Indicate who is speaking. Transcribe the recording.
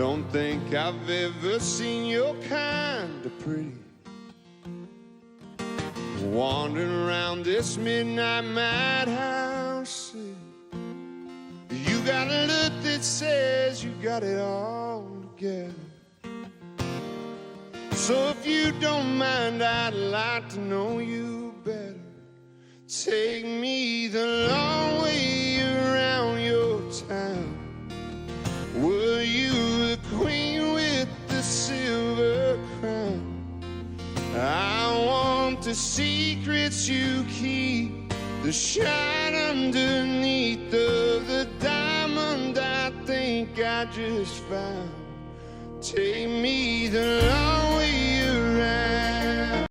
Speaker 1: Don't think I've ever seen your kind of pretty, wandering around this midnight madhouse. You got a look that says you got it all together. So if you don't mind, I'd like to know you better. Take me the long way around your town. Were you the queen with the silver crown? I want the secrets you keep, the shine underneath of the diamond I think I just found. Take me the long way